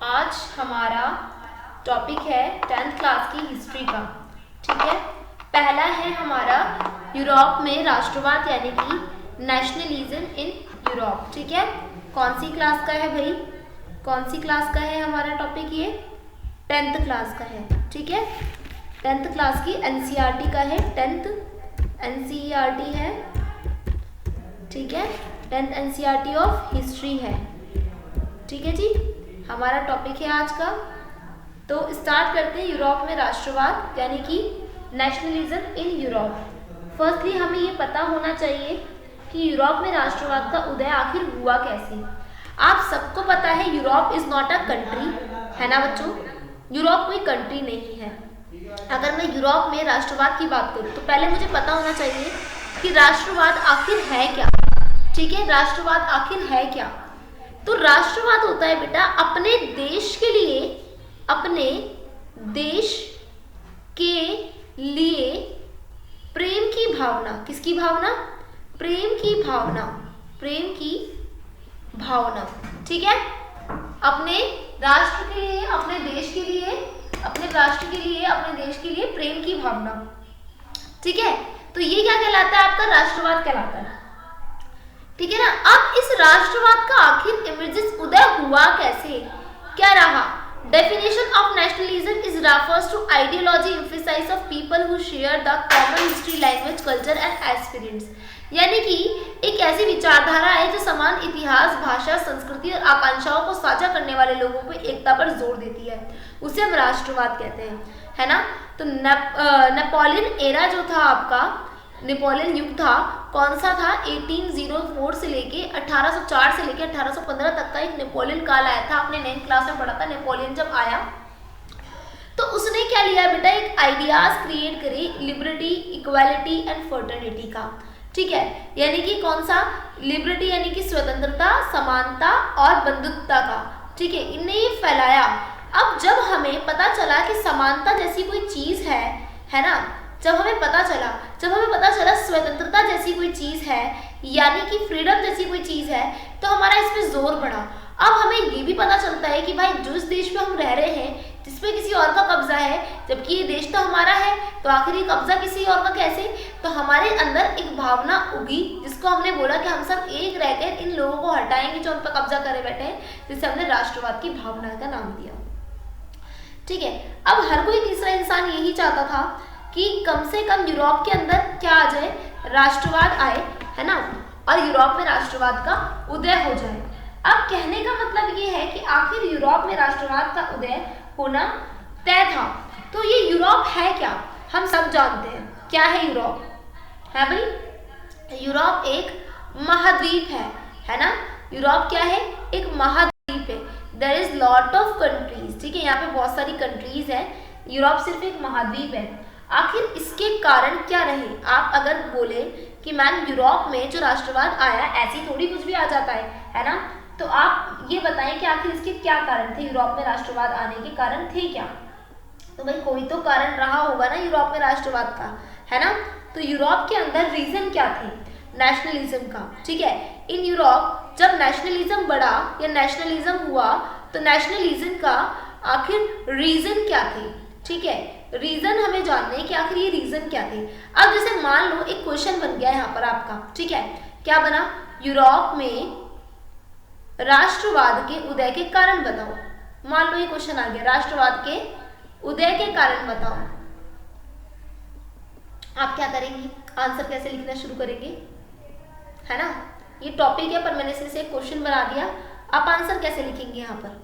आज हमारा टॉपिक है 10th क्लास की हिस्ट्री का। ठीक है, पहला है हमारा यूरोप में राष्ट्रवाद यानी कि नेशनलिज्म इन यूरोप। ठीक है, कौन सी क्लास का है भाई, कौन सी क्लास का है हमारा टॉपिक? ये 10th क्लास का है। ठीक है, 10th क्लास की एनसीईआरटी का है, 10th एनसीईआरटी है। ठीक है, 10th एनसीईआरटी ऑफ हिस्ट्री है। ठीक है जी, हमारा टॉपिक है आज का। तो स्टार्ट करते हैं यूरोप में राष्ट्रवाद यानी कि नेशनलिज्म इन यूरोप। फर्स्टली हमें ये पता होना चाहिए कि यूरोप में राष्ट्रवाद का उदय आखिर हुआ कैसे। आप सबको पता है Europe is not a country, है ना बच्चों? यूरोप कोई कंट्री नहीं है। अगर मैं यूरोप में राष्ट्रवाद की बात करूँ तो पहले मुझे पता होना चाहिए कि राष्ट्रवाद आखिर है क्या। ठीक है, राष्ट्रवाद आखिर है क्या? तो राष्ट्रवाद होता है बेटा अपने देश के लिए, अपने देश के लिए प्रेम की भावना। किसकी भावना? प्रेम की भावना, प्रेम की भावना। ठीक है, अपने राष्ट्र के लिए, अपने देश के लिए, अपने राष्ट्र के लिए, अपने देश के लिए प्रेम की भावना। ठीक है, तो ये क्या कहलाता है? आपका राष्ट्रवाद कहलाता है। ठीक है ना। अब इस राष्ट्रवाद का आखिर इमर्जेंस उदय हुआ कैसे, क्या रहा? Definition of nationalism is refers to ideology emphasise of people who share the common history, language, culture and aspirants. यानी कि एक ऐसी विचारधारा है जो समान इतिहास, भाषा, संस्कृति और आकांक्षाओं को साझा करने वाले लोगों को एकता पर जोर देती है, उसे हम राष्ट्रवाद कहते हैं, है ना। तो नेपोलियन एरा जो था आपका, नेपोलियन युग था, कौन सा था? 1804 से लेके 1804 से लेके 1815 तक का एक नेपोलियन काल आया था। आपने 9th क्लास में पढ़ा था। नेपोलियन जब आया तो उसने क्या लिया बेटा? एक आइडियाज क्रिएट करी लिबर्टी, इक्वालिटी एंड फर्टर्निटी का। ठीक है, यानी कि कौन सा? लिबर्टी यानी कि स्वतंत्रता, समानता और बंधुत्वता का। ठीक है, इन्हें ये फैलाया। अब जब हमें पता चला कि समानता जैसी कोई चीज है ना, जब हमें पता चला स्वतंत्रता जैसी कोई चीज है, यानी कि फ्रीडम जैसी कोई चीज है, तो हमारा इस पे जोर बढ़ा। अब हमें ये भी पता चलता है कि भाई जिस देश में हम रह रहे हैं, जिसमें किसी और का कब्जा है, जबकि ये देश तो हमारा है, तो आखिर ये कब्जा किसी और का कैसे? तो हमारे अंदर एक भावना उगी जिसको हमने बोला कि हम सब एक रहकर इन लोगों को हटाएंगे जो उन पर कब्जा करे बैठे हैं, जिसे हमने राष्ट्रवाद की भावना का नाम दिया। ठीक है, अब हर कोई तीसरा इंसान यही चाहता था कि कम से कम यूरोप के अंदर क्या आ जाए? राष्ट्रवाद आए, है ना, और यूरोप में राष्ट्रवाद का उदय हो जाए। अब कहने का मतलब ये है कि आखिर यूरोप में राष्ट्रवाद का उदय होना तय था। तो ये यूरोप है क्या? हम सब जानते हैं क्या है यूरोप, है भाई? यूरोप एक महाद्वीप है ना। यूरोप क्या है? एक महाद्वीप है। There is lot of countries. ठीक है, यहाँ पे बहुत सारी कंट्रीज है। यूरोप सिर्फ एक महाद्वीप है। आखिर इसके कारण क्या रहे? आप अगर बोले कि मैम यूरोप में जो राष्ट्रवाद आया ऐसी थोड़ी कुछ भी आ जाता है ना, तो आप ये बताएं कि आखिर इसके क्या कारण थे? यूरोप में राष्ट्रवाद आने के कारण थे क्या? तो भाई कोई तो कारण रहा होगा ना यूरोप में राष्ट्रवाद का, है ना। तो यूरोप के अंदर रीजन क्या थे? नेशनलिज्म का। ठीक है, इन यूरोप जब नेशनलिज्म बढ़ा या नेशनलिज्म हुआ, तो नेशनलिज्म का आखिर रीजन क्या थे? ठीक है, रीजन हमें जानना है कि आखिर ये रीजन क्या थे। अब जैसे मान लो एक क्वेश्चन बन गया यहाँ पर आपका। ठीक है, क्या बना? यूरोप में राष्ट्रवाद के उदय के कारण बताओ। मान लो ये क्वेश्चन आ गया, राष्ट्रवाद के उदय के कारण बताओ। आप क्या करेंगे? आंसर कैसे लिखना शुरू करेंगे, है ना। ये टॉपिक है पर मैंने सिर्फ एक क्वेश्चन बना दिया। आप आंसर कैसे लिखेंगे यहाँ पर?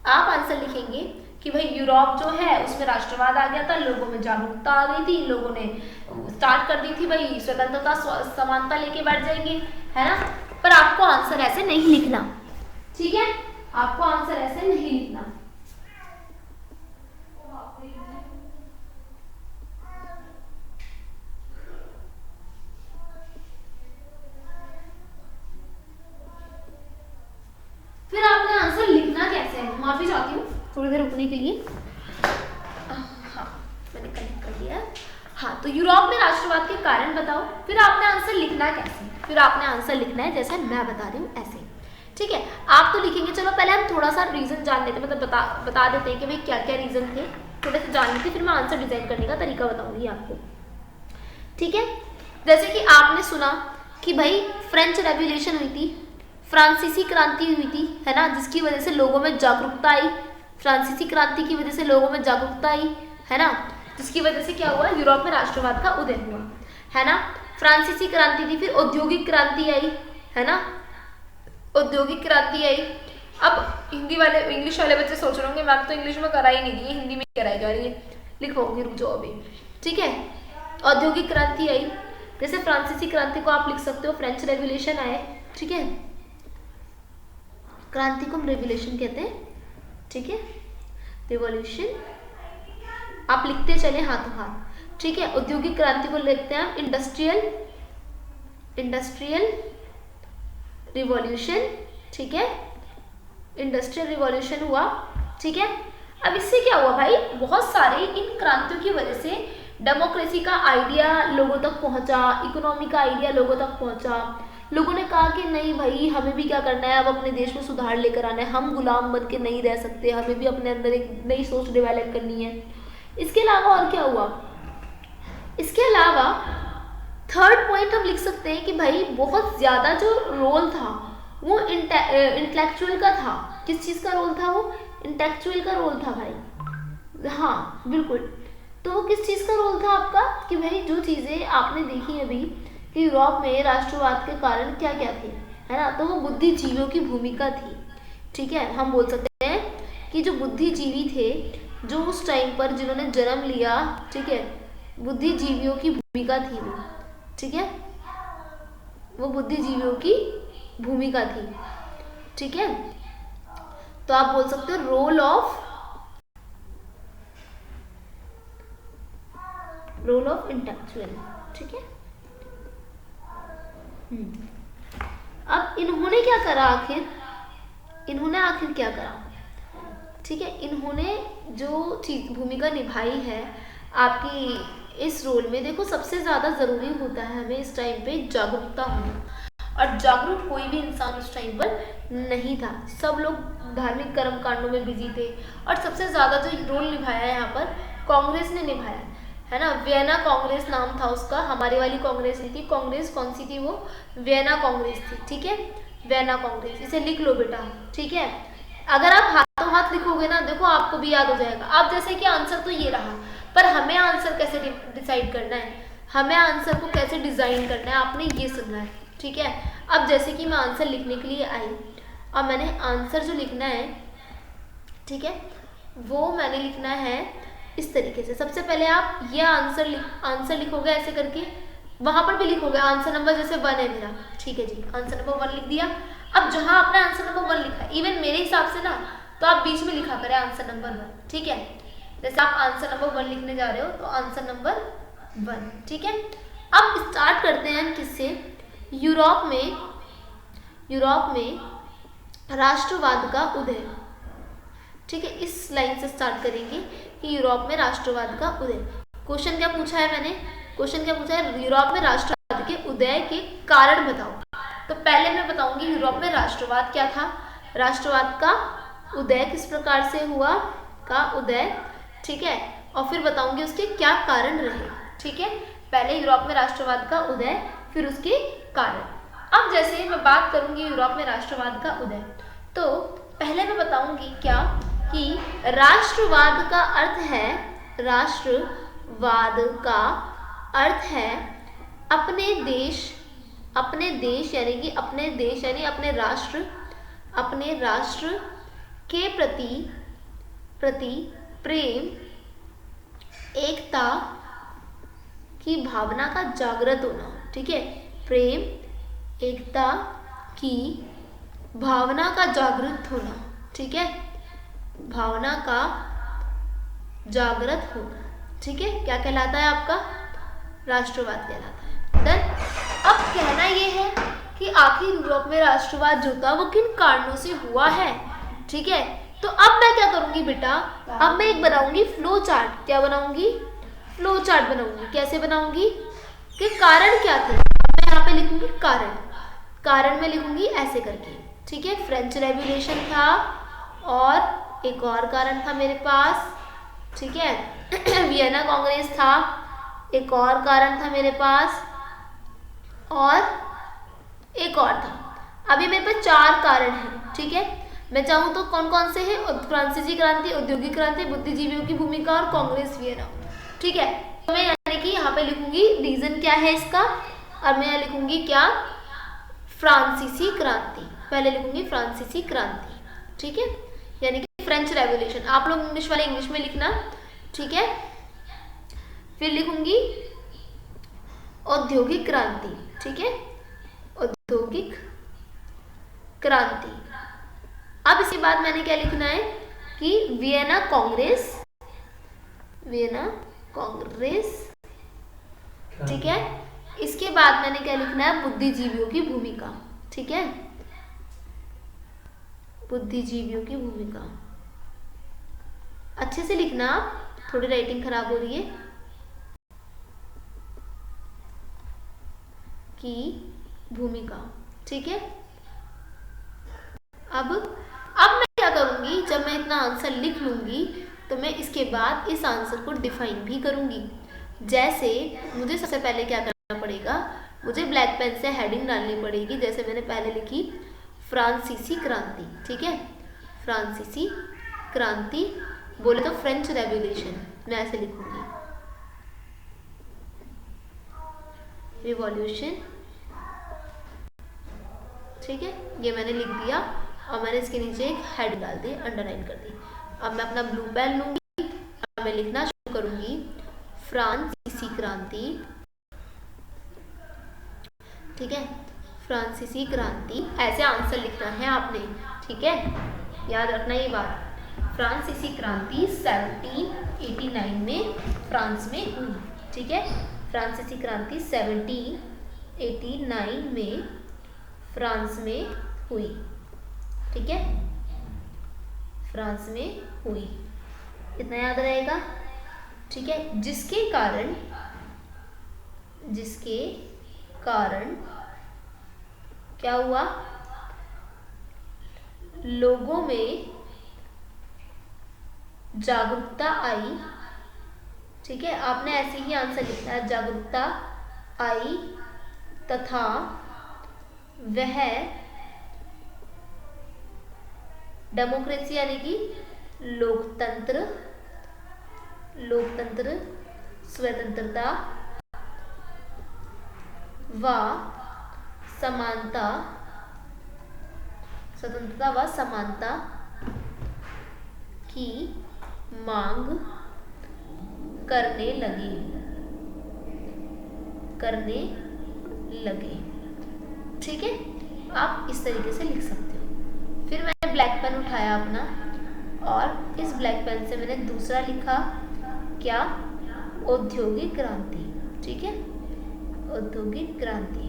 आप आंसर लिखेंगे कि भाई यूरोप जो है उसमें राष्ट्रवाद आ गया था, लोगों में जागरूकता आ गई थी, लोगों ने स्टार्ट कर दी थी भाई स्वतंत्रता, समानता लेके बैठ जाएंगे, है ना। पर आपको आंसर ऐसे नहीं लिखना। ठीक है, आपको आंसर ऐसे नहीं लिखना। फिर आपने आंसर लिखना कैसे है? माफी चाहती हूँ थोड़ी देर रुकने के लिए। हाँ, मैंने कनेक्ट कर दिया। हाँ, तो यूरोप में राष्ट्रवाद के कारण बताओ। फिर आपने आंसर लिखना कैसे? फिर आपने आंसर लिखना है जैसे मैं बता रही हूँ ऐसे। ठीक है, आप तो लिखेंगे। चलो पहले हम थोड़ा सा रीजन जान लेते हैं, मतलब बता देते हैं कि भाई क्या क्या रीजन थे, थोड़े से जान लेते, फिर मैं आंसर डिजाइन करने का तरीका बताऊंगी आपको। ठीक है, जैसे कि आपने सुना कि भाई फ्रेंच रेवोल्यूशन हुई थी, फ्रांसीसी क्रांति हुई थी, है ना, जिसकी वजह से लोगों में जागरूकता आई। फ्रांसीसी क्रांति की वजह से लोगों में जागरूकता आई, है ना, जिसकी वजह से क्या हुआ, यूरोप में राष्ट्रवाद का उदय हुआ, है ना। फ्रांसीसी क्रांति थी, फिर औद्योगिक क्रांति आई, है ना, औद्योगिक क्रांति आई। अब हिंदी वाले, इंग्लिश वाले बच्चे सोच रहे होंगे मैम तो इंग्लिश में कराई नहीं दी, हिंदी में कराई जा रही है, लिखोगे, रुक जाओ अभी। ठीक है, औद्योगिक क्रांति आई, जैसे फ्रांसीसी क्रांति को आप लिख सकते हो फ्रेंच रेवोल्यूशन आए। ठीक है, क्रांति को हम रेवोल्यूशन कहते हैं। ठीक है, रिवॉल्यूशन आप लिखते चले हाथों हाथ। ठीक है, औद्योगिक क्रांति को लिखते हैं इंडस्ट्रियल रिवॉल्यूशन। ठीक है, इंडस्ट्रियल रिवॉल्यूशन हुआ। ठीक है, अब इससे क्या हुआ भाई, बहुत सारे इन क्रांतियों की वजह से डेमोक्रेसी का आइडिया लोगों तक पहुंचा, इकोनॉमी का आइडिया लोगों तक पहुंचा। लोगों ने कहा कि नहीं भाई, हमें भी क्या करना है, अब अपने देश में सुधार लेकर आना है, हम गुलाम बन के नहीं रह सकते, हमें भी अपने अंदर एक नई सोच डेवलप करनी है। इसके अलावा और क्या हुआ, इसके अलावा थर्ड पॉइंट हम लिख सकते हैं कि भाई बहुत ज़्यादा जो रोल था वो इंटेलेक्चुअल का था। किस चीज़ का रोल था, वो इंटेलेक्चुअल का रोल था भाई। हाँ बिल्कुल, तो वो किस चीज़ का रोल था आपका, कि भाई जो चीज़ें आपने देखी अभी कि यूरोप में राष्ट्रवाद के कारण क्या क्या थे, है ना, तो वो बुद्धिजीवियों की भूमिका थी। ठीक है, हम बोल सकते हैं कि जो बुद्धिजीवी थे, जो उस टाइम पर जिन्होंने जन्म लिया, ठीक है, बुद्धिजीवियों की भूमिका थी वो। ठीक है, वो बुद्धिजीवियों की भूमिका थी। ठीक है, तो आप बोल सकते हो रोल ऑफ इंटेलेक्चुअल। ठीक है, अब इन्होंने क्या करा, इन्होंने आखिर क्या करा। ठीक है, इन्होंने जो चीज भूमिका निभाई है आपकी इस रोल में, देखो सबसे ज़्यादा ज़रूरी होता है हमें इस टाइम पे जागरूकता होना, और जागरूक कोई भी इंसान उस टाइम पर नहीं था। सब लोग धार्मिक कर्म कांडों में बिजी थे, और सबसे ज़्यादा जो रोल निभाया है यहाँ पर कांग्रेस ने निभाया, है ना। वियना कांग्रेस नाम था उसका, हमारी वाली कांग्रेस नहीं थी। कांग्रेस कौन सी थी, वो वियना कांग्रेस थी। ठीक है, वियना कांग्रेस, इसे लिख लो बेटा। ठीक है, अगर आप हाथों हाथ लिखोगे ना, देखो आपको भी याद हो जाएगा। अब जैसे कि आंसर तो ये रहा, पर हमें आंसर कैसे डिसाइड करना है, हमें आंसर को कैसे डिज़ाइन करना है, आपने ये सुनना है। ठीक है, अब जैसे कि मैं आंसर लिखने के लिए आई, और मैंने आंसर जो लिखना है, ठीक है, वो मैंने लिखना है इस तरीके से। सबसे पहले आप ये आंसर लिखोगे ऐसे करके, वहां पर भी लिखोगे आंसर नंबर, जैसे 1 है मेरा। ठीक है जी, आंसर नंबर 1 लिख दिया। अब जहां आपने आंसर नंबर 1 लिखा, इवन मेरे हिसाब से ना, तो आप बीच में लिखा करें आंसर नंबर 1। ठीक है, जैसे आप आंसर नंबर 1 लिखने जा रहे हो, तो आंसर नंबर 1। ठीक है, अब स्टार्ट करते हैं हम किससे, यूरोप में राष्ट्रवाद का उदय। ठीक है, इस लाइन से स्टार्ट करेंगे कि यूरोप में राष्ट्रवाद का उदय। क्वेश्चन क्या पूछा है मैंने, क्वेश्चन क्या पूछा है, यूरोप में राष्ट्रवाद के उदय के कारण बताओ। तो पहले मैं बताऊंगी यूरोप में राष्ट्रवाद क्या था, राष्ट्रवाद का उदय किस प्रकार से हुआ, का उदय। ठीक है, और फिर बताऊंगी उसके क्या कारण रहे। ठीक है, पहले यूरोप में राष्ट्रवाद का उदय, फिर उसके कारण। अब जैसे मैं बात करूंगी यूरोप में राष्ट्रवाद का उदय, तो पहले मैं बताऊंगी क्या, कि राष्ट्रवाद का अर्थ है, राष्ट्रवाद का अर्थ है अपने देश यानी कि अपने देश यानी अपने राष्ट्र के प्रति प्रेम, एकता की भावना का जागृत होना। ठीक है, प्रेम, एकता की भावना का जागृत होना। ठीक है, भावना का जागृत होना। ठीक है, क्या कहलाता है आपका, राष्ट्रवाद कहलाता है। डन। अब कहना ये है कि आखिर यूरोप में राष्ट्रवाद जो था वो किन कारणों से हुआ है। ठीक है, तो अब मैं क्या करूंगी बेटा, अब मैं एक बनाऊंगी फ्लो चार्ट। क्या बनाऊंगी, फ्लो चार्ट बनाऊंगी। कैसे बनाऊंगी, कि कारण क्या थे, मैं यहाँ पे लिखूंगी कारण में लिखूंगी ऐसे करके। ठीक है, फ्रेंच रेवोल्यूशन था, और एक और कारण था मेरे पास, ठीक है, वियना कांग्रेस था, एक और कारण था मेरे पास, और एक और था। अभी मेरे पास 4 कारण हैं, ठीक है। मैं चाहूँ तो कौन कौन से हैं? फ्रांसीसी क्रांति, औद्योगिक क्रांति, बुद्धिजीवियों की भूमिका और कांग्रेस वियना, ठीक है। तो मैं यानी कि यहाँ पे लिखूंगी रीजन क्या है इसका, और मैं यहाँ लिखूंगी क्या, फ्रांसीसी क्रांति, पहले लिखूंगी फ्रांसीसी क्रांति, ठीक है, यानी कि फ्रेंच रेवोल्यूशन। आप लोग इंग्लिश वाले इंग्लिश में लिखना, ठीक है। फिर लिखूंगी औद्योगिक क्रांति, ठीक है, औद्योगिक क्रांति। अब इसके बाद मैंने क्या लिखना है कि वियना कांग्रेस, वियना कांग्रेस, ठीक है। इसके बाद मैंने क्या लिखना है, बुद्धिजीवियों की भूमिका, ठीक है, बुद्धिजीवियों की भूमिका। अच्छे से लिखना, थोड़ी राइटिंग खराब हो रही है, की भूमिका, ठीक है। अब मैं क्या करूंगी, जब मैं इतना आंसर लिख लूंगी तो मैं इसके बाद इस आंसर को डिफाइन भी करूंगी। जैसे मुझे सबसे पहले क्या करना पड़ेगा, मुझे ब्लैक पेन से हेडिंग डालनी पड़ेगी। जैसे मैंने पहले लिखी फ्रांसीसी क्रांति, ठीक है, फ्रांसीसी क्रांति, बोले तो फ्रेंच रेवोल्यूशन, मैं ऐसे लिखूंगी, रिवॉल्यूशन, ठीक है, ये मैंने लिख दिया, और मैंने इसके नीचे एक हेड डाल दी, अंडरलाइन कर दी। अब मैं अपना ब्लू पेन लूंगी और मैं लिखना शुरू करूंगी फ्रांसीसी क्रांति, ठीक है, फ्रांसीसी क्रांति, ऐसे आंसर लिखना है आपने, ठीक है, याद रखना ये बात। फ्रांसीसी क्रांति 1789 में फ्रांस में हुई, ठीक है, फ्रांसीसी क्रांति 1789 में फ्रांस में हुई, ठीक है, फ्रांस में हुई, इतना याद रहेगा, ठीक है। जिसके कारण क्या हुआ, लोगों में जागरूकता आई, ठीक है, आपने ऐसे ही आंसर लिखना है, जागरूकता आई तथा वह डेमोक्रेसी यानी कि लोकतंत्र, स्वतंत्रता व समानता, स्वतंत्रता व समानता की मांग करने लगे, ठीक है। आप इस तरीके से लिख सकते हो। फिर मैंने ब्लैक पेन उठाया अपना, और इस ब्लैक पेन से मैंने दूसरा लिखा क्या, औद्योगिक क्रांति, ठीक है, औद्योगिक क्रांति।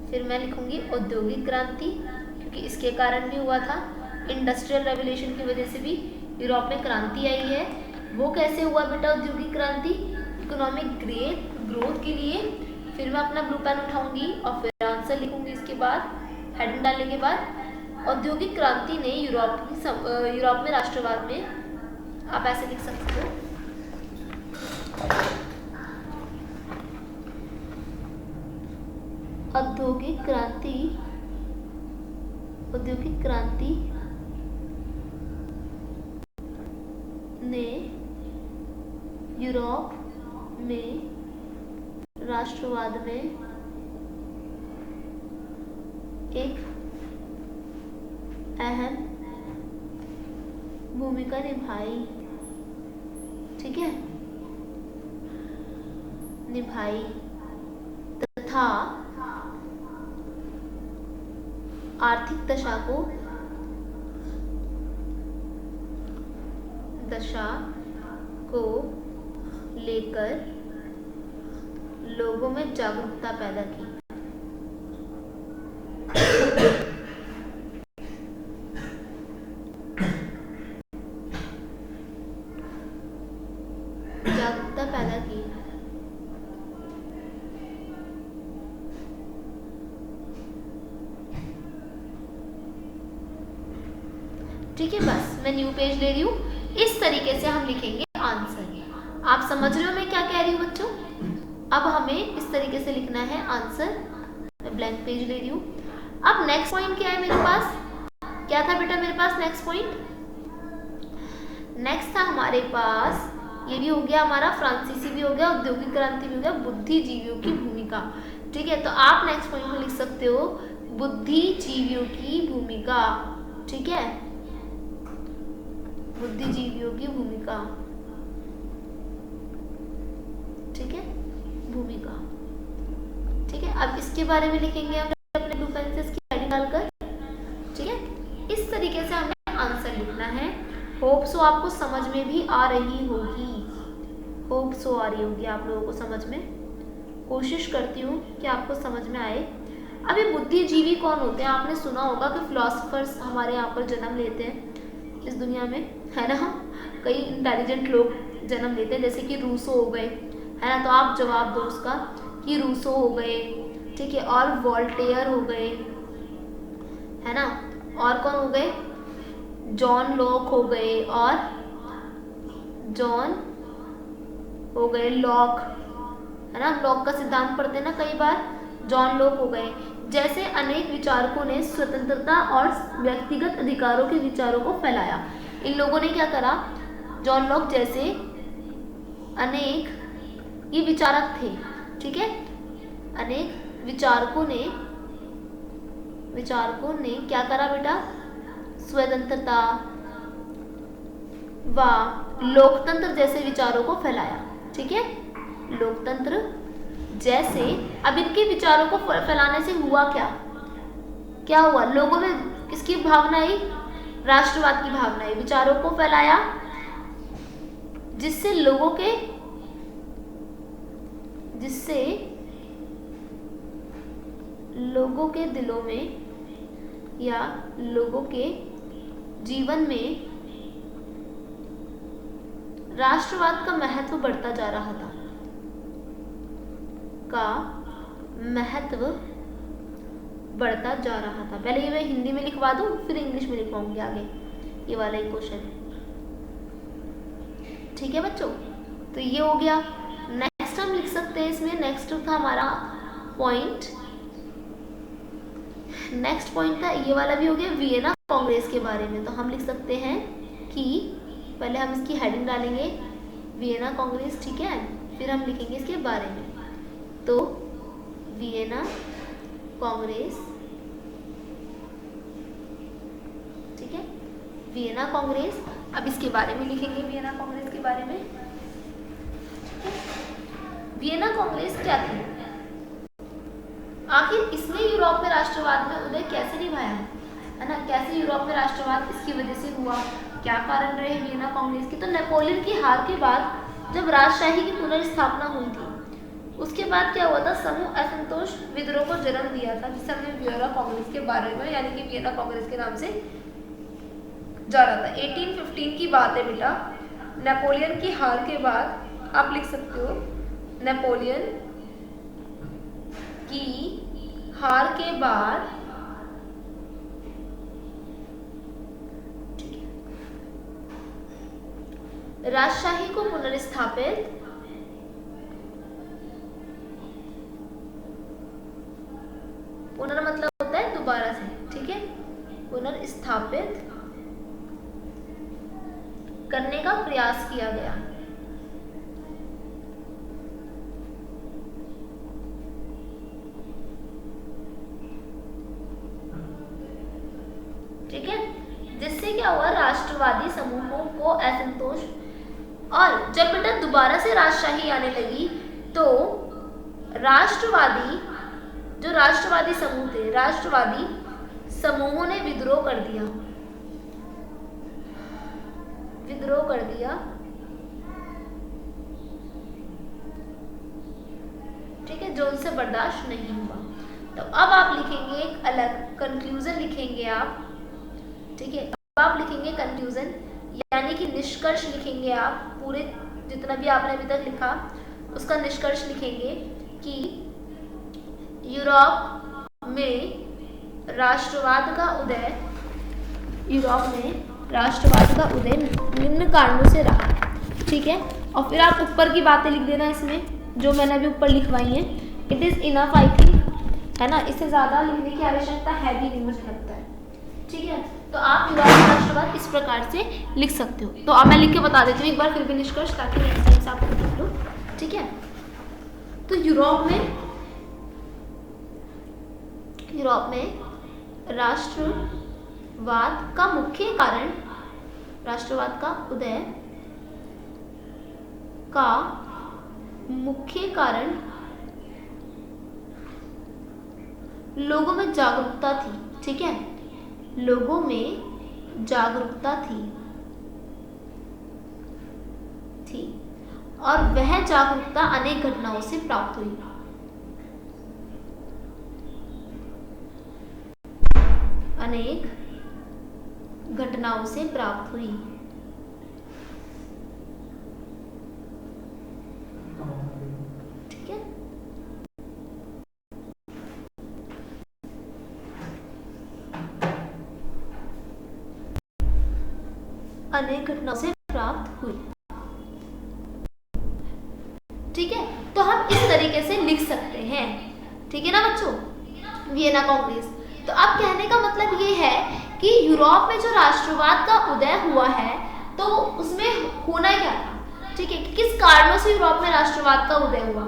फिर मैं लिखूंगी औद्योगिक क्रांति, क्योंकि इसके कारण भी हुआ था, इंडस्ट्रियल रेवोल्यूशन की वजह से भी यूरोप में क्रांति आई है। वो कैसे हुआ बेटा औद्योगिक क्रांति, इकोनॉमिक ग्रोथ के लिए। फिर मैं अपना ब्लू पेन उठाऊंगी और फिर आंसर लिखूंगी, इसके बाद हेडिंग डालने के बाद औद्योगिक क्रांति ने यूरोप में राष्ट्रवाद में, आप ऐसे लिख सकते हो, औद्योगिक क्रांति ने यूरोप में राष्ट्रवाद में एक अहम भूमिका निभाई, ठीक है, निभाई तथा आर्थिक दशा को लेकर लोगों में जागरूकता पैदा की। ठीक है, बस मैं न्यू पेज ले रही हूँ। इस तरीके से हम लिखेंगे आंसर। आप समझ रहे हो मैं क्या कह रही हूँ बच्चों? अब हमें इस तरीके से लिखना है आंसर। मैं ब्लैंक पेज ले रही हूँ। अब नेक्स्ट पॉइंट क्या है मेरे पास? क्या था बेटा मेरे पास नेक्स्ट पॉइंट? नेक्स्ट था हमारे पास, ये भी हो गया हमारा, फ्रांसीसी भी हो गया, औद्योगिक क्रांति भी हो गया, बुद्धिजीवियों की भूमिका। ठीक है, तो आप नेक्स्ट पॉइंट में लिख सकते हो बुद्धिजीवियों की भूमिका। ठीक है, बुद्धिजीवियों की भूमिका। ठीक है, भूमिका। ठीक है, अब इसके बारे में लिखेंगे हम अपने ब्लू पेन से इसकी हेडिंग डालकर। ठीक है, इस तरीके से हमें आंसर लिखना है। होप सो आपको समझ में भी आ रही होगी, होप सो आ रही होगी आप लोगों को समझ में। कोशिश करती हूँ कि आपको समझ में आए। अभी बुद्धिजीवी कौन होते हैं? आपने सुना होगा कि फिलोसफर्स हमारे यहाँ पर जन्म लेते हैं इस दुनिया में, है ना। कई इंटेलिजेंट लोग जन्म लेते हैं, जैसे कि रूसो हो गए, है ना। तो आप जवाब दो उसका कि रूसो हो गए, ठीक है, और वोल्टेयर हो गए, है ना। और कौन हो गए? जॉन लॉक हो गए, और जॉन हो गए लॉक, है ना। लॉक का सिद्धांत पढ़ते हैं ना कई बार, जॉन लॉक हो गए। जैसे अनेक विचारकों ने स्वतंत्रता और व्यक्तिगत अधिकारों के विचारों को फैलाया। इन लोगों ने क्या करा? जॉन लॉक जैसे अनेक ये विचारक थे, ठीक है, अनेक विचारकों ने क्या करा बेटा? स्वतंत्रता व लोकतंत्र जैसे विचारों को फैलाया। ठीक है, लोकतंत्र जैसे। अब इनके विचारों को फैलाने से हुआ क्या? क्या हुआ? लोगों में किसकी भावना आई? राष्ट्रवाद की भावना आई। विचारों को फैलाया जिससे लोगों के दिलों में या लोगों के जीवन में राष्ट्रवाद का महत्व बढ़ता जा रहा था, बढ़ता जा रहा था। पहले ये मैं हिंदी में लिखवा दूं, फिर इंग्लिश में लिखवाऊंगी आगे ये वाला ही क्वेश्चन। ठीक है बच्चों, तो ये हो गया। नेक्स्ट हम लिख सकते हैं इसमें, नेक्स्ट था हमारा पॉइंट, नेक्स्ट पॉइंट था ये वाला भी हो गया वियना कांग्रेस के बारे में। तो हम लिख सकते हैं कि पहले हम इसकी हेडिंग डालेंगे वियना कांग्रेस, ठीक है, फिर हम लिखेंगे इसके बारे में। तो वियना कांग्रेस, ठीक है, वियना कांग्रेस। अब इसके बारे में लिखेंगे वियना कांग्रेस के बारे में। वियना कांग्रेस क्या थी? आखिर इसने यूरोप में राष्ट्रवाद में उदय कैसे निभाया, है ना। कैसे यूरोप में राष्ट्रवाद इसकी वजह से हुआ, क्या कारण रहे वियना कांग्रेस की? तो नेपोलियन की हार के बाद जब राजशाही की पुनर्स्थापना हुई थी, उसके बाद क्या हुआ था? समूह असंतोष विद्रोह को जन्म दिया था, जिसे हमने वियना कांग्रेस के बारे में, यानी कि वियना कांग्रेस के नाम से जाना था। 1815 की बात है बेटा। नेपोलियन की हार के बाद आप लिख सकते हो नेपोलियन की हार के बाद राजशाही को पुनर्स्थापित पुनर् मतलब होता है दोबारा से, ठीक है, पुनर्स्थापित करने का प्रयास किया गया। ठीक है, जिससे क्या हुआ? राष्ट्रवादी समूहों को असंतोष, और जब बेटा दोबारा से राजशाही आने लगी तो जो राष्ट्रवादी समूह थे, राष्ट्रवादी समूहों ने विद्रोह कर दिया, ठीक है, जो उनसे बर्दाश्त नहीं हुआ। तो अब आप लिखेंगे एक अलग कंक्लूजन लिखेंगे आप, ठीक है। अब आप लिखेंगे कंक्लूजन, यानी कि निष्कर्ष लिखेंगे आप। पूरे जितना भी आपने अभी तक लिखा उसका निष्कर्ष लिखेंगे कि यूरोप में राष्ट्रवाद का उदय राष्ट्रवाद का उदय निम्न कारणों से रहा। ठीक है, और फिर आप ऊपर की बातें लिख देना इसमें जो मैंने अभी ऊपर लिखवाई हैं। It is enough I think, है ना, इससे ज़्यादा लिखने की आवश्यकता है भी नहीं मुझे लगता है। ठीक है, तो आप यूरोपीय राष्ट्रवाद इस प्रकार से लिख सकते हो। तो अब मैं लिख के बता देती हूँ एक बार फिर भी निष्कर्ष, ताकि नेक्स्ट टाइम से आप लिख लो। ठीक है, तो यूरोप में राष्ट्रवाद का मुख्य कारण, राष्ट्रवाद का उदय का मुख्य कारण लोगों में जागरूकता थी। ठीक है, लोगों में जागरूकता थी और वह जागरूकता अनेक घटनाओं से प्राप्त हुई। अनेक घटनाओं से प्राप्त हुई। ठीक है, अनेक घटनाओं से प्राप्त हुई। ठीक है, तो हम इस तरीके से लिख सकते हैं। ठीक है ना बच्चों, वियना कांग्रेस। तो अब कहने का मतलब ये है कि यूरोप में जो राष्ट्रवाद का उदय हुआ है तो उसमें होना क्या था। ठीक है, किस कारणों से यूरोप में राष्ट्रवाद का उदय हुआ,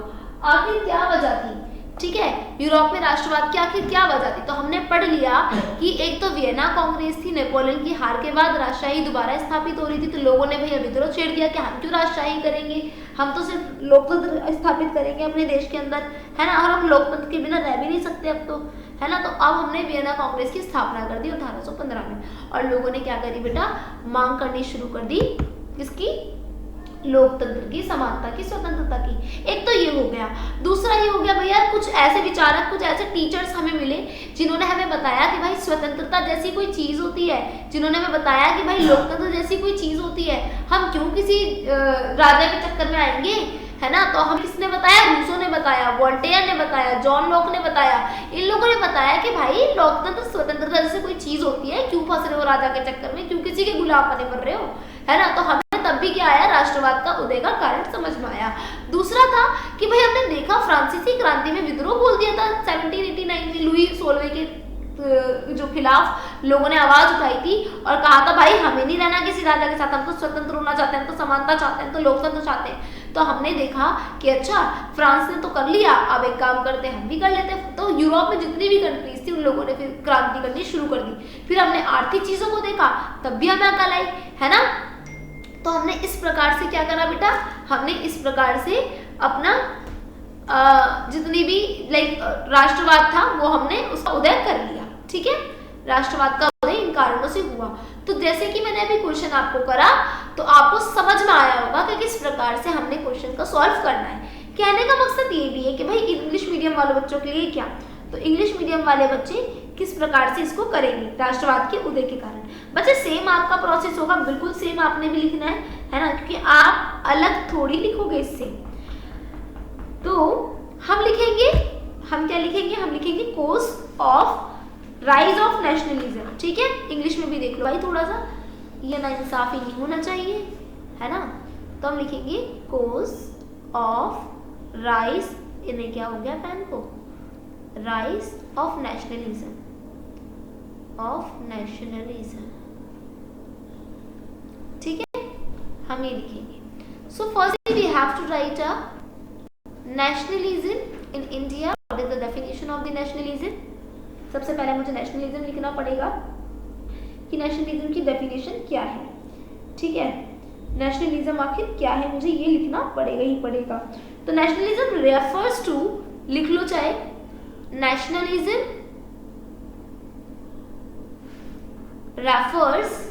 आखिर क्या वजह थी। ठीक है, यूरोप में राष्ट्रवाद की आखिर क्या वजह थी। तो हमने पढ़ लिया कि एक तो वियना कांग्रेस थी, नेपोलियन की हार के बाद राजशाही दोबारा स्थापित हो रही थी, तो लोगों ने भैया विद्रोह छेड़ दिया कि हम क्यों राजशाही करेंगे, हम तो सिर्फ लोकतंत्र स्थापित करेंगे अपने देश के अंदर, है ना, और हम लोकतंत्र के बिना रह भी नहीं सकते अब तो, है ना। तो अब हमने वियना कांग्रेस की स्थापना कर दी 1815 में, और लोगों ने क्या करी बेटा, मांग करनी शुरू कर दी किसकी, लोकतंत्र की, समानता की, स्वतंत्रता की। एक तो ये हो गया। दूसरा ये हो गया भैया, कुछ ऐसे विचारक, कुछ ऐसे टीचर्स हमें मिले जिन्होंने हमें बताया कि भाई स्वतंत्रता जैसी कोई चीज होती है, जिन्होंने हमें बताया कि भाई लोकतंत्र जैसी कोई चीज होती है, हम क्यों किसी राजा के चक्कर में आएंगे, है ना। तो हम किसने बताया, रूसो ने बताया, वोल्टेयर ने बताया, जॉन लॉक ने बताया, इन लोगों ने बताया कि भाई लोकतंत्र स्वतंत्रता जैसे कोई चीज होती है, क्यों फंस रहे हो राजा के चक्कर में, क्यों किसी के गुलाम बने मर रहे हो, है ना। तो हमें तब भी क्या आया, राष्ट्रवाद का उदय का कारण समझ में आया। दूसरा था कि भाई हमने देखा फ्रांसीसी क्रांति में विद्रोह बोल दिया था 1789 में, लुई 16वें के जो खिलाफ लोगों ने आवाज उठाई थी और कहा था भाई हमें नहीं रहना किसी राजा के साथ, हम तो स्वतंत्र होना चाहते हैं, तो समानता चाहते हैं, तो लोकतंत्र चाहते हैं। तो हमने देखा कि अच्छा फ्रांस ने तो कर लिया, अब एक काम करते हैं हम भी कर लेते हैं। तो यूरोप में जितनी भी कंट्रीज थी उन लोगों ने फिर क्रांति करनी शुरू कर दी। फिर हमने आर्थिक चीजों को देखा, तब भी हमें अकल आई, है ना। तो हमने इस प्रकार से क्या करा बेटा, हमने इस प्रकार से अपना जितनी भी राष्ट्रवाद था वो हमने उसका उदय कर लिया। ठीक है, राष्ट्रवाद का उदय इन कारणों से हुआ। तो जैसे कि मैंने अभी क्वेश्चन आपको करा तो आपको समझ में आया होगा कि किस प्रकार से हमने क्वेश्चन को सॉल्व करना है। कहने का मकसद ये भी है कि भाई इंग्लिश मीडियम वाले बच्चों के लिए क्या, तो इंग्लिश मीडियम वाले बच्चे किस प्रकार से इसको करेंगे राष्ट्रवाद के उदय के कारण। बच्चे सेम आपका प्रोसेस होगा, बिल्कुल सेम आपने भी लिखना है ना, क्योंकि आप अलग थोड़ी लिखोगे इससे। तो हम लिखेंगे, हम क्या लिखेंगे, हम लिखेंगे course of rise of nationalism. ठीक है, इंग्लिश में भी देख लो भाई, थोड़ा सा ये ना इंसाफी नहीं होना चाहिए, है ना। तो हम लिखेंगे कोर्स ऑफ राइज, इन्हें क्या हो गया पेन को, rise of nationalism, of nationalism. ठीक है, हम ये लिखेंगे। So first we have to write a nationalism in India. What is the definition of the nationalism. सबसे पहले मुझे नेशनलिज्म लिखना पड़ेगा कि नेशनलिज्म की डेफिनेशन क्या है। ठीक है, नेशनलिज्म आखिर क्या है मुझे ये लिखना पड़ेगा ही पड़ेगा। तो नेशनलिज्म रेफर्स टू, लिख लो चाहे, नेशनलिज्म रेफर्स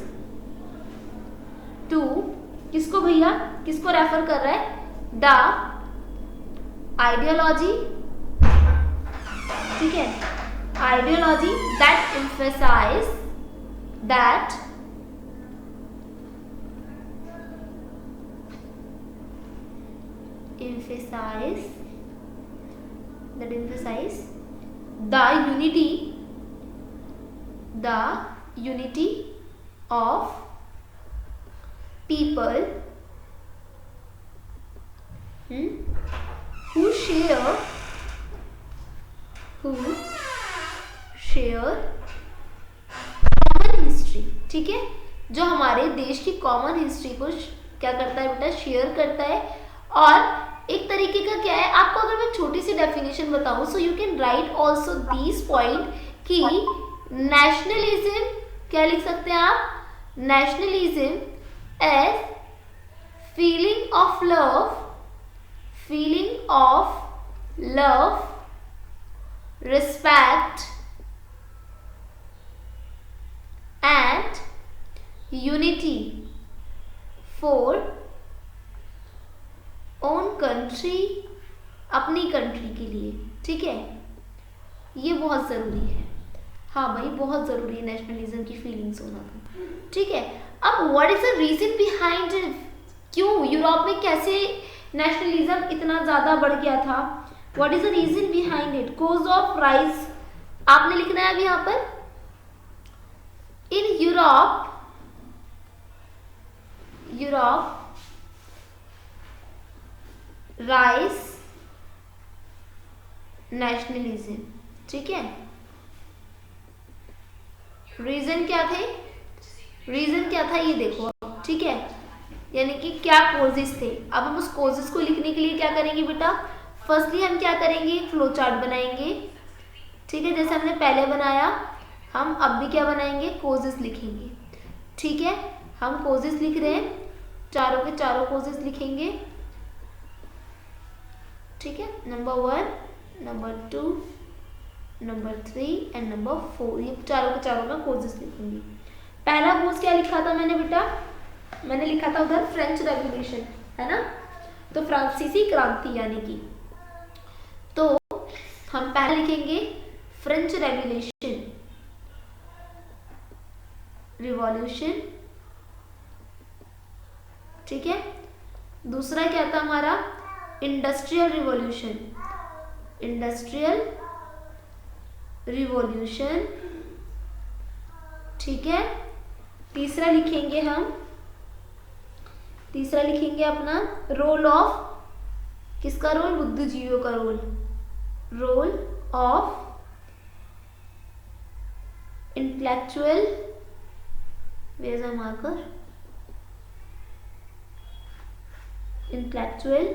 टू, किसको भैया, किसको रेफर कर रहा है, द आइडियोलॉजी। ठीक है, ideology that emphasize the unity of people who share common history, ठीक है, जो हमारे देश की कॉमन हिस्ट्री को क्या करता है बेटा, शेयर करता है। और एक तरीके का क्या है, आपको अगर मैं छोटी सी डेफिनेशन बताऊं, so you can write also this point कि नेशनलिज्म, क्या लिख सकते हैं आप, nationalism as feeling of love, respect and unity for own country, अपनी कंट्री के लिए, ठीक है, ये बहुत ज़रूरी है। हाँ भाई, बहुत ज़रूरी है नेशनलिज्म की फीलिंग्स होना, ठीक है। अब what is the reason behind, क्यों यूरोप में कैसे नेशनलिज्म इतना ज़्यादा बढ़ गया था, what is the reason behind it, cause of rise आपने लिखना है अब यहाँ पर। In Europe rise nationalism, ठीक है। रीजन क्या थे, रीजन क्या था ये देखो, ठीक है, यानी कि क्या कोजेस थे। अब हम उस कोजेस को लिखने के लिए क्या करेंगे बेटा, फर्स्टली हम क्या करेंगे, फ्लो चार्ट बनाएंगे, ठीक है, जैसे हमने पहले बनाया, हम अब भी क्या बनाएंगे, कोजेस लिखेंगे, ठीक है। हम कोजेस लिख रहे हैं, चारों के चारों कोजेस लिखेंगे, ठीक है, number 1, number 2, number 3 and number 4, ये चारों के चारों में कोजेस लिखूंगी। पहला कोज क्या लिखा था मैंने बेटा, मैंने लिखा था उधर फ्रेंच रेवोल्यूशन, है ना, तो फ्रांसीसी क्रांति यानी कि, तो हम पहले लिखेंगे फ्रेंच रिवॉल्यूशन, ठीक है। दूसरा क्या था हमारा, इंडस्ट्रियल रिवॉल्यूशन, ठीक है। तीसरा लिखेंगे अपना रोल ऑफ, किसका रोल, बुद्धिजीवियों का role of intellectual, where's a marker, intellectual,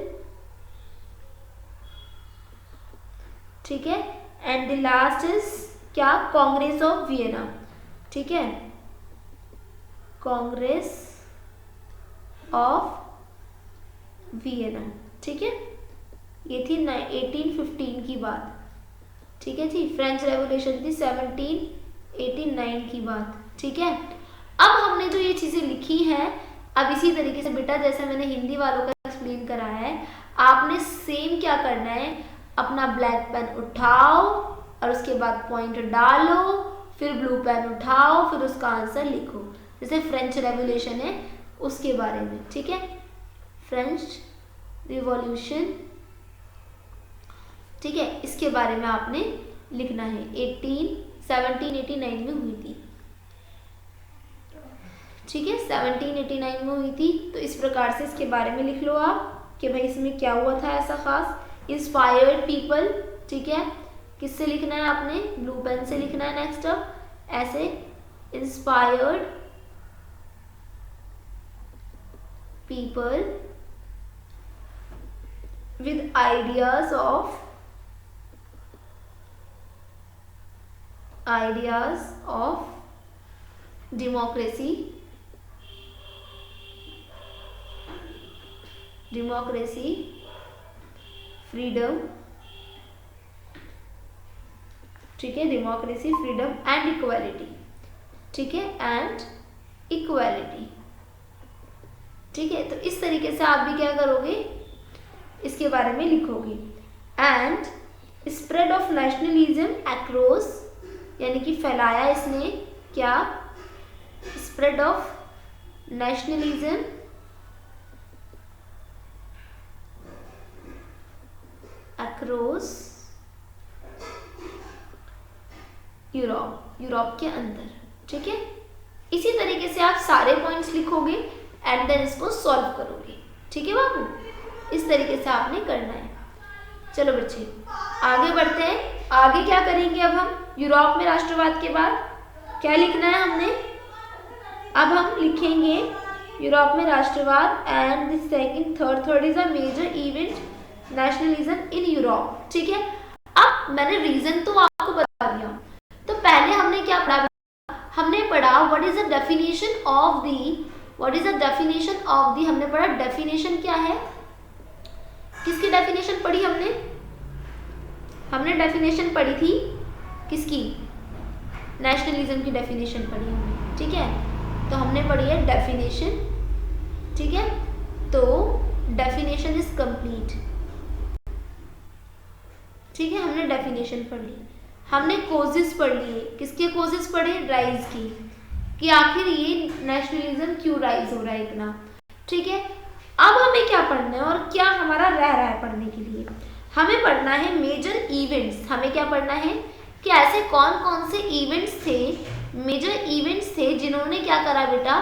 ठीक है। एंड द लास्ट इज क्या, कांग्रेस ऑफ वियना, ठीक है, कांग्रेस ऑफ वियना, ठीक है। ये थी 1815 की बात, ठीक है जी। फ्रेंच रेवोल्यूशन थी 1789 की बात, ठीक है। अब हमने जो ये चीज़ें लिखी हैं, अब इसी तरीके से बेटा जैसे मैंने हिंदी वालों का एक्सप्लेन कराया है, आपने सेम क्या करना है, अपना ब्लैक पेन उठाओ और उसके बाद पॉइंट डालो, फिर ब्लू पेन उठाओ, फिर उसका आंसर लिखो। जैसे फ्रेंच रेवोल्यूशन है उसके बारे में, ठीक है, फ्रेंच रिवॉल्यूशन, ठीक है, इसके बारे में आपने लिखना है। 1789 में हुई थी, ठीक है, 1789 में हुई थी। तो इस प्रकार से इसके बारे में लिख लो आप कि भाई इसमें क्या हुआ था ऐसा खास। इंस्पायर्ड पीपल, ठीक है, किससे लिखना है आपने, ब्लू पेन से लिखना है। नेक्स्ट अब ऐसे, inspired people with ideas of democracy, freedom, ठीक है, डेमोक्रेसी, फ्रीडम एंड इक्वालिटी, ठीक है, एंड इक्वालिटी, ठीक है। तो इस तरीके से आप भी क्या करोगे, इसके बारे में लिखोगे। And spread of nationalism across, यानी कि फैलाया इसने क्या, spread of nationalism across Europe के अंदर, ठीक है। इसी तरीके से आप सारे पॉइंट्स लिखोगे एंड देन इसको सॉल्व करोगे। ठीक है बाबू, इस तरीके से आपने करना है। चलो बच्चे आगे बढ़ते हैं। आगे क्या करेंगे अब हम यूरोप में राष्ट्रवाद के बाद क्या लिखना है हमने? अब हम लिखेंगे यूरोप में राष्ट्रवाद and the second third is a major event nationalism in Europe. ठीक है, अब मैंने रीजन तो आपको बता दिया। तो पहले हमने क्या पढ़ा? हमने पढ़ा what is the definition of the हमने पढ़ा डेफिनेशन क्या है। किसकी डेफिनेशन पढ़ी हमने? हमने डेफिनेशन पढ़ी थी किसकी? नेशनलिज्म की डेफिनेशन पढ़ी हमने। ठीक है, तो हमने पढ़ी है डेफिनेशन। ठीक है, तो डेफिनेशन इज कंप्लीट। ठीक है, हमने डेफिनेशन पढ़ ली। हमने कोजेस पढ़ लिए। किसके कोजेस पढ़े? राइज की, कि आखिर ये नेशनलिज्म क्यों राइज हो रहा है इतना। ठीक है, अब हमें क्या पढ़ना है और क्या हमारा रह रहा है पढ़ने के लिए? हमें पढ़ना है मेजर इवेंट्स। हमें क्या पढ़ना है कि ऐसे कौन कौन से इवेंट्स थे, मेजर इवेंट्स थे जिन्होंने क्या करा बेटा,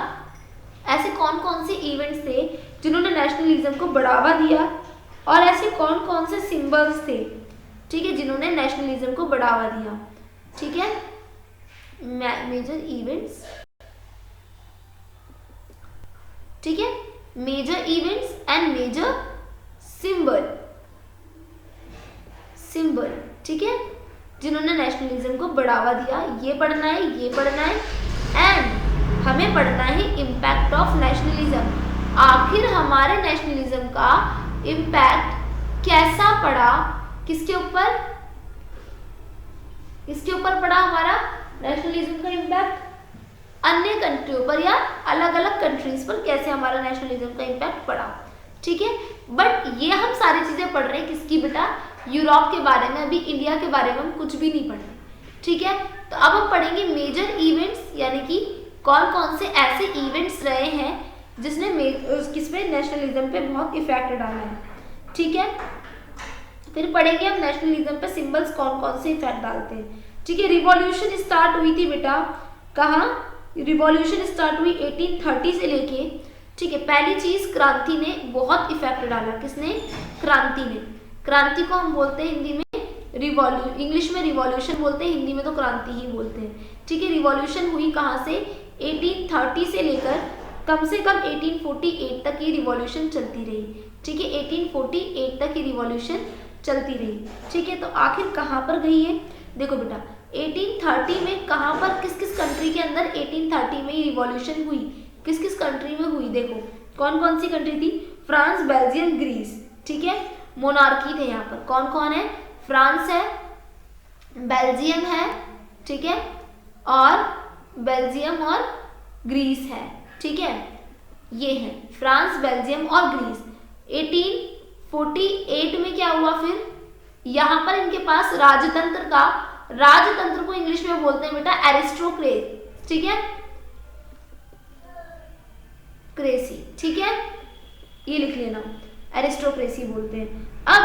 ऐसे कौन कौन से इवेंट्स थे जिन्होंने नेशनलिज्म को बढ़ावा दिया, और ऐसे कौन कौन से सिंबल्स थे, ठीक है, जिन्होंने नेशनलिज्म को बढ़ावा दिया। ठीक है, मेजर इवेंट्स। ठीक है, major events and major symbol. ठीक है, जिन्होंने नेशनलिज्म को बढ़ावा दिया, ये पढ़ना है, ये पढ़ना है। एंड हमें पढ़ना है इम्पैक्ट ऑफ नेशनलिज्म। आखिर हमारे नेशनलिज्म का इम्पैक्ट कैसा पड़ा, किसके ऊपर? किसके ऊपर पड़ा हमारा नेशनलिज्म का इम्पैक्ट? अन्य कंट्रियों पर या अलग अलग कंट्रीज पर कैसे हमारा नेशनलिज्म का इम्पैक्ट पड़ा। ठीक है, बट ये हम सारी चीजें पढ़ रहे हैं किसकी बेटा? यूरोप के बारे में। अभी इंडिया के बारे में हम कुछ भी नहीं पढ़ रहे। ठीक है, तो अब हम पढ़ेंगे मेजर इवेंट्स, यानी कि कौन कौन से ऐसे इवेंट्स रहे हैं जिसने किसपे नेशनलिज्म पे बहुत इफेक्ट डाला है। ठीक है, फिर पढ़ेंगे हम नेशनलिज्म पे सिंबल्स कौन कौन से इफेक्ट डालते हैं। ठीक है, रिवॉल्यूशन स्टार्ट हुई थी बेटा, कहाँ? रिवॉल्यूशन स्टार्ट हुई 1830 से लेके। ठीक है, पहली चीज क्रांति ने बहुत इफेक्ट डाला। किसने? क्रांति ने। क्रांति को हम बोलते हैं हिंदी में इंग्लिश में रिवॉल्यूशन बोलते हैं, हिंदी में तो क्रांति ही बोलते हैं। ठीक है, रिवॉल्यूशन हुई कहाँ से? 1830 से लेकर कम से कम 1848 तक ये रिवॉल्यूशन चलती रही। ठीक है, 1848 तक ये रिवॉल्यूशन चलती रही। ठीक है, तो आखिर कहाँ पर गई है? देखो बेटा 1830 में कहाँ पर, किस किस कंट्री के अंदर 1830 में ये रिवॉल्यूशन हुई, किस किस कंट्री में हुई? देखो कौन कौन सी कंट्री थी? France, Belgium, Greece. ठीक है, मोनार्की थे यहाँ पर। कौन कौन है? फ्रांस है, बेल्जियम है, ठीक है, और बेल्जियम और ग्रीस है। ठीक है, ये है फ्रांस, बेल्जियम और ग्रीस। 1848 में क्या हुआ फिर? यहाँ पर इनके पास राजतंत्र को इंग्लिश में बोलते हैं बेटा एरिस्टोक्रेसी। ठीक है, क्रेसी। ठीक है, ये लिख लेना, एरिस्टोक्रेसी बोलते हैं। अब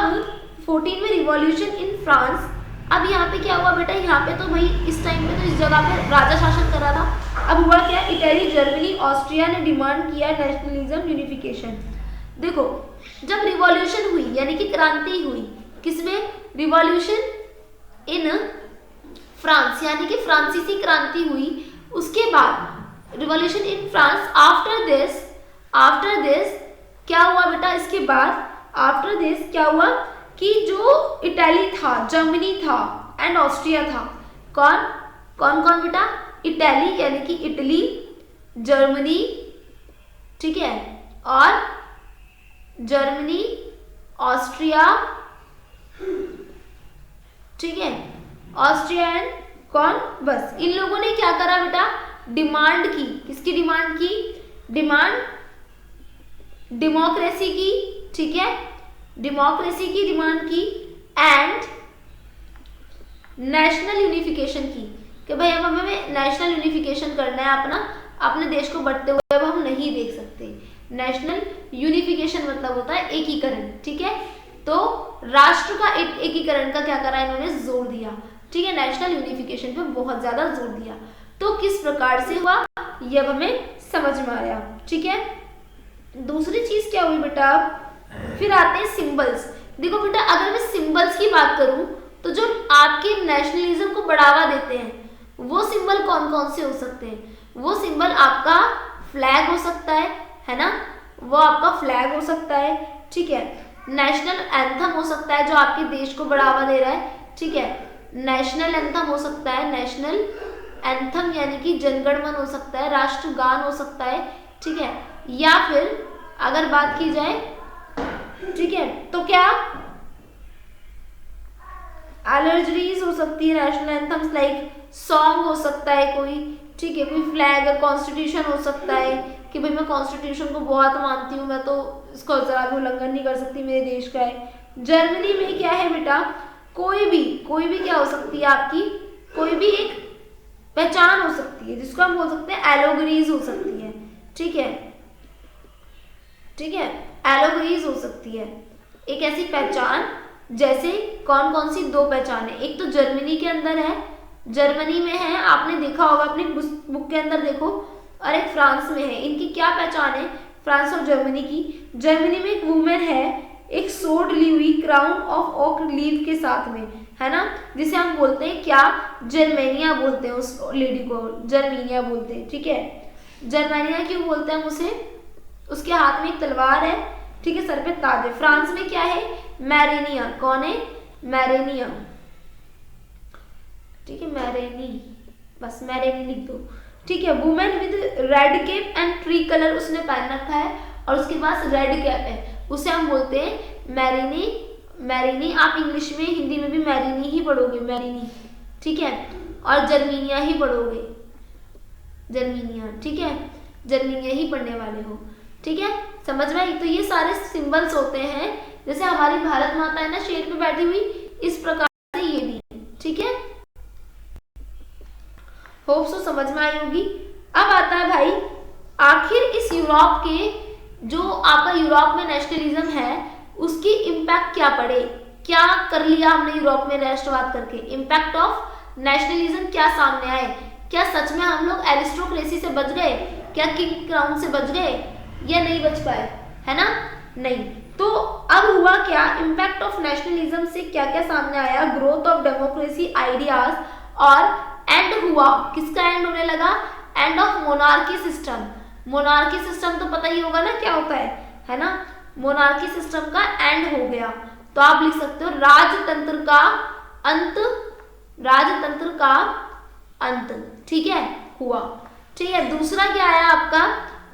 14 में रिवॉल्यूशन इन फ्रांस। अब यहाँ पे क्या हुआ बेटा? यहाँ पे तो भाई इस टाइम पे तो इस जगह पे राजा शासन कर रहा था। अब हुआ क्या? इटली, जर्मनी, ऑस्ट्रिया ने डिमांड किया नेशनलिज्म यूनिफिकेशन। देखो जब रिवॉल्यूशन हुई यानी कि क्रांति हुई, किसमें? रिवॉल्यूशन इन फ्रांस, यानी कि फ्रांसीसी क्रांति हुई। उसके बाद revolution in France. After this क्या हुआ बेटा? इसके बाद आफ्टर दिस क्या हुआ कि जो इटली था, जर्मनी था एंड ऑस्ट्रिया था। कौन कौन बेटा? इटली यानी कि इटली, जर्मनी, ठीक है, और जर्मनी, ऑस्ट्रिया, ठीक है, ऑस्ट्रिया एंड कौन? बस इन लोगों ने क्या करा बेटा? डिमांड की। किसकी डिमांड की? डिमांड डेमोक्रेसी की। ठीक है, डेमोक्रेसी की डिमांड की एंड नेशनल यूनिफिकेशन की, कि भाई अब हमें नेशनल यूनिफिकेशन करना है अपने देश को बढ़ते हुए अब हम नहीं देख सकते। नेशनल यूनिफिकेशन मतलब होता है एकीकरण। ठीक है, तो राष्ट्र का एकीकरण का क्या करा इन्होंने? जोर दिया। ठीक है, नेशनल यूनिफिकेशन पे बहुत ज्यादा जोर दिया। तो किस प्रकार से हुआ ये अब हमें समझ में आया। ठीक है, दूसरी चीज क्या हुई बेटा, फिर आते हैं सिंबल्स। देखो बेटा, अगर मैं सिंबल्स की बात करूं तो जो आपके नेशनलिज्म को बढ़ावा देते हैं वो सिंबल कौन कौन से हो सकते हैं? वो सिंबल आपका फ्लैग हो सकता है ना, वो आपका फ्लैग हो सकता है, ठीक है। नेशनल एंथम हो सकता है जो आपके देश को बढ़ावा दे रहा है, ठीक है। नेशनल एंथम हो सकता है, नेशनल एंथम यानी कि जनगण मन हो सकता है, राष्ट्रगान हो सकता है, ठीक है। या फिर अगर बात की जाए, ठीक है, तो क्या एलर्जीज हो सकती है, नेशनल एंथम्स लाइक सॉन्ग हो सकता है कोई, ठीक है, कोई फ्लैग, कॉन्स्टिट्यूशन हो सकता है कि भाई मैं कॉन्स्टिट्यूशन को बहुत मानती हूँ, मैं तो इसको जरा भी उल्लंघन नहीं कर सकती, मेरे देश का है। जर्मनी में क्या है बेटा, कोई भी क्या हो सकती है आपकी, कोई भी एक पहचान हो सकती है जिसको हम बोल सकते हैं एलोगरीज हो सकती है, ठीक है, ठीक है, एलोगरीज हो सकती है एक ऐसी पहचान। जैसे कौन कौन सी दो पहचान है, एक तो जर्मनी के अंदर है, जर्मनी में है, आपने देखा होगा अपनी बुक के अंदर देखो, और एक फ्रांस में है। इनकी क्या पहचान है फ्रांस और जर्मनी की? जर्मनी में एक वुमेन है एक सोड ली हुई क्राउन ऑफ ओक लीव के साथ में, है ना, जिसे हम बोलते हैं क्या, जर्मेनिया बोलते हैं उस लेडी को, जर्मीनिया बोलते हैं, ठीक है। जर्मेनिया क्यों बोलते हैं हम उसे? उसके हाथ में एक तलवार है, ठीक है, सर पे ताज है। फ्रांस में क्या है, मैरेनिया। कौन है? मैरेनिया, ठीक है, मैरेनी, बस मैरेनी लिख दो, ठीक है। Women with red cap and tree colour उसने पहन रखा है और उसके पास रेड कैप है, उसे हम बोलते हैं मैरिनी। मैरिनी आप इंग्लिश में, हिंदी में भी मैरिनी ही पढ़ोगे, मैरिनी, ठीक है, और जर्मीनिया ही पढ़ोगे, जर्मीनिया, ठीक है, जर्मीनिया ही पढ़ने वाले हो, ठीक है, समझ में आई? तो ये सारे सिंबल्स होते हैं, जैसे हमारी भारत माता है ना शेर पे बैठी हुई, इस प्रकार से ये भी, ठीक है। होप सो समझ में आई होगी। अब आता है भाई, आखिर इस यूरोप के, जो आपका यूरोप में नेशनलिज्म है उसकी इम्पैक्ट क्या पड़े, क्या कर लिया हमने यूरोप में राष्ट्रवाद करके, इम्पैक्ट ऑफ नेशनलिज्म क्या सामने आए? क्या सच में हम लोग एरिस्टोक्रेसी से बच गए? क्या किंग क्राउन से बच गए या नहीं बच पाए, है ना? नहीं। तो अब हुआ क्या, इम्पैक्ट ऑफ नेशनलिज्म से क्या क्या सामने आया? ग्रोथ ऑफ डेमोक्रेसी आइडियाज, और एंड हुआ, किसका एंड होने लगा? End of monarchy system. Monarchy system तो पता ही होगा ना क्या होता है ना? मोनार्की सिस्टम का एंड हो गया, तो आप लिख सकते हो राजतंत्र का अंत, राजतंत्र का अंत, ठीक है, हुआ, ठीक है। दूसरा क्या आया आपका?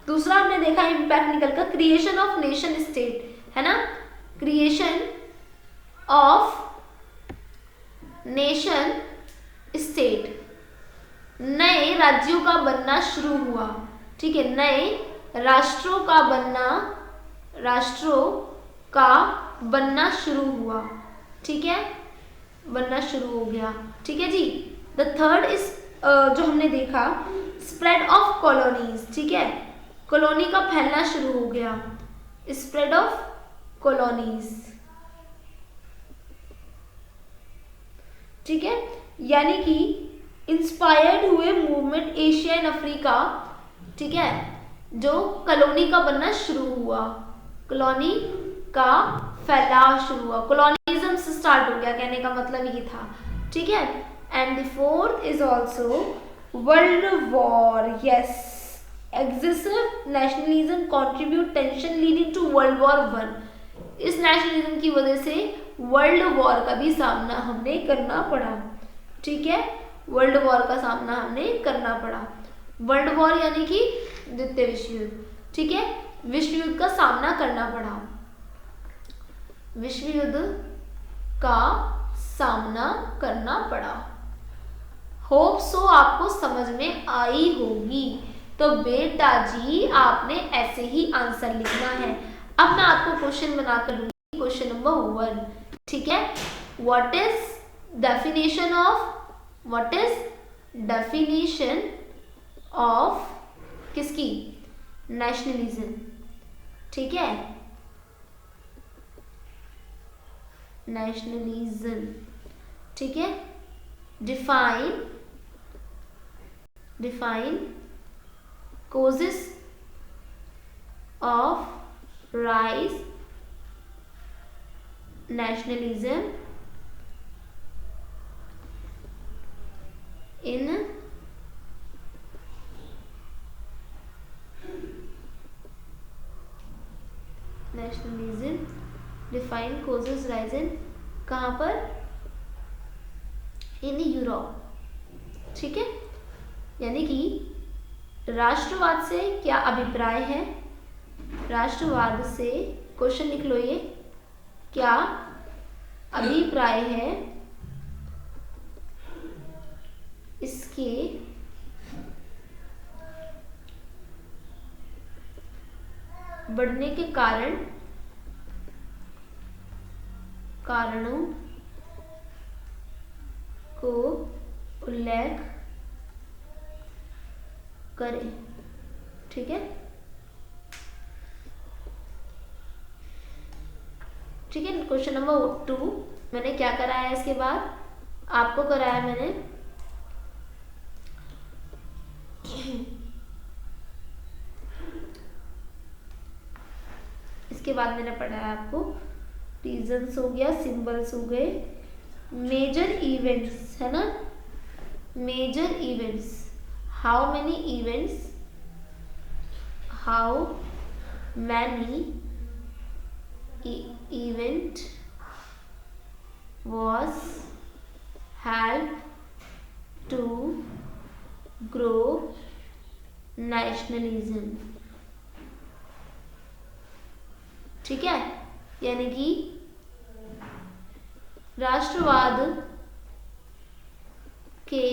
दूसरा हमने देखा इम्पैक्ट निकल कर, क्रिएशन ऑफ नेशन स्टेट, है ना, क्रिएशन ऑफ नेशन स्टेट, नए राज्यों का बनना शुरू हुआ, ठीक है, नए राष्ट्रों का बनना, राष्ट्रों का बनना शुरू हुआ, ठीक है, बनना शुरू हो गया, ठीक है जी। द थर्ड इज जो हमने देखा स्प्रेड ऑफ कॉलोनीज, ठीक है, कॉलोनी का फैलना शुरू हो गया, स्प्रेड ऑफ कॉलोनीज, ठीक है, यानी कि इंस्पायर्ड हुए मूवमेंट एशिया एंड अफ्रीका, ठीक है, जो कॉलोनी का बनना शुरू हुआ, कॉलोनी का फैलाव शुरू हुआ, कॉलोनिज्म से स्टार्ट हो गया, कहने का मतलब ये था, ठीक है। And the fourth is also world war, yes, excessive nationalism contribute tension leading to world war 1। इस नेशनलिज्म की वजह से वर्ल्ड वॉर का भी सामना हमने करना पड़ा, ठीक है, वर्ल्ड वॉर का सामना हमने करना पड़ा। वर्ल्ड वॉर यानी कि द्वितीय विश्व युद्ध, ठीक है, विश्व युद्ध का सामना करना पड़ा, विश्व युद्ध का सामना करना पड़ा। होप सो आपको समझ में आई होगी। तो बेटा जी आपने ऐसे ही आंसर लिखना है। अब मैं आपको क्वेश्चन बनाकर दूंगी, क्वेश्चन नंबर 1, ठीक है। What is definition of, what is definition of किसकी? नेशनलिज्म, ठीक है, नेशनलिज्म, ठीक है। Define, define causes of rise nationalism in define causes rise in कहाँ पर, इन यूरोप। ठीक है, यानी कि राष्ट्रवाद से क्या अभिप्राय है, राष्ट्रवाद से क्वेश्चन लिख लो, ये क्या अभिप्राय है, इसके बढ़ने के कारणों को उल्लेख करें। ठीक है, ठीक है। क्वेश्चन नंबर 2 मैंने क्या कराया, इसके बाद आपको कराया मैंने इसके बाद मैंने पढ़ाया आपको रीजंस हो गया, सिंबल्स हो गए, मेजर इवेंट्स है ना, major events, how many events, how many event was help to grow nationalism। ठीक है, यानी कि राष्ट्रवाद के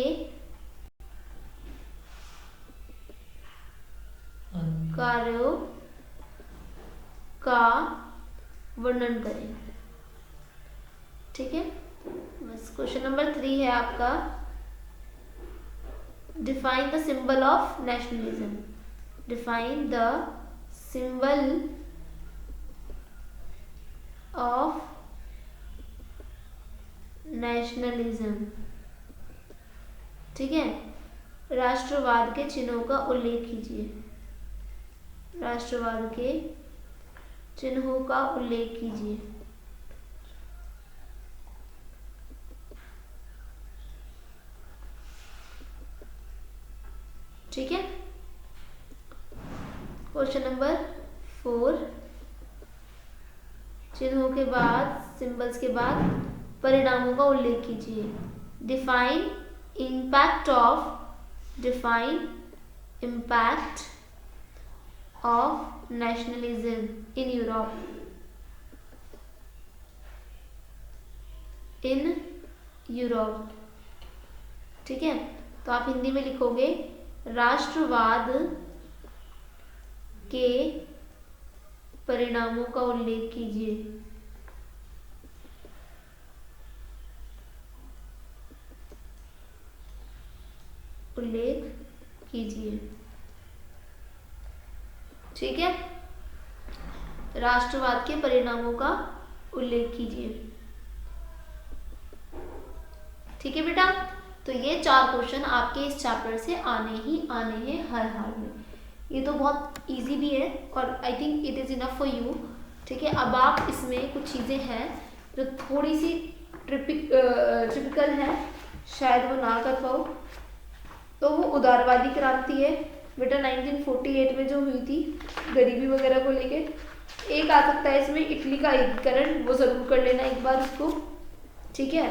कार्यों का वर्णन करें। ठीक है, बस क्वेश्चन नंबर 3 है आपका, define the symbol of nationalism, define the symbol of nationalism. ठीक है, राष्ट्रवाद के चिन्हों का उल्लेख कीजिए, राष्ट्रवाद के चिन्हों का उल्लेख कीजिए। ठीक है, क्वेश्चन नंबर 4, चिन्हों के बाद, सिंबल्स के बाद परिणामों का उल्लेख कीजिए। Define impact of nationalism in Europe, ठीक है, तो आप हिंदी में लिखोगे राष्ट्रवाद के परिणामों का उल्लेख कीजिए। ठीक है, राष्ट्रवाद के परिणामों का उल्लेख कीजिए। ठीक है बेटा, तो ये 4 क्वेश्चन आपके इस चैप्टर से आने हैं हर हाल में। ये तो बहुत इजी भी है और I think it is enough for you. ठीक है, अब आप इसमें कुछ चीज़ें हैं जो थोड़ी सी टिपिकल है, शायद वो ना कर पाओ, तो वो उदारवादी क्रांति है बेटा 1948 में जो हुई थी गरीबी वगैरह को लेके। एक आ सकता है इसमें इटली का एकीकरण, वो ज़रूर कर लेना एक बार उसको। ठीक है,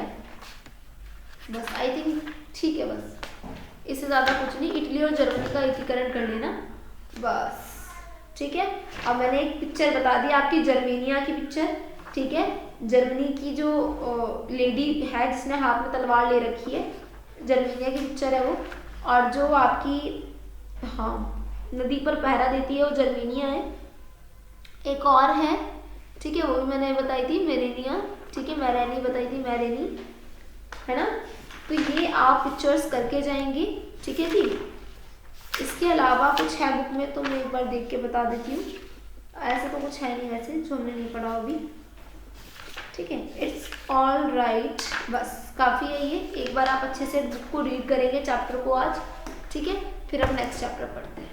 बस आई थिंक ठीक है, बस इससे ज़्यादा कुछ नहीं, इटली और जर्मनी का एकीकरण कर लेना बस। ठीक है, अब मैंने एक पिक्चर बता दी आपकी जर्मेनिया की पिक्चर। ठीक है, जर्मनी की जो लेडी है जिसने हाथ में तलवार ले रखी है, जर्मेनिया की पिक्चर है वो। और जो आपकी नदी पर पहरा देती है वो जर्मेनिया है। एक और है, ठीक है, वो भी मैंने बताई थी मेरेनिया। ठीक है, मैरेनी बताई थी, मैरेनी है ना। तो ये आप पिक्चर्स करके जाएंगे। ठीक है जी, इसके अलावा कुछ है बुक में तो मैं एक बार देख के बता देती हूँ। ऐसा तो कुछ है नहीं वैसे जो हमने नहीं पढ़ा अभी। ठीक है, इट्स ऑल राइट, बस काफ़ी है ये। एक बार आप अच्छे से बुक को रीड करेंगे, चैप्टर को आज। ठीक है, फिर हम नेक्स्ट चैप्टर पढ़ते हैं।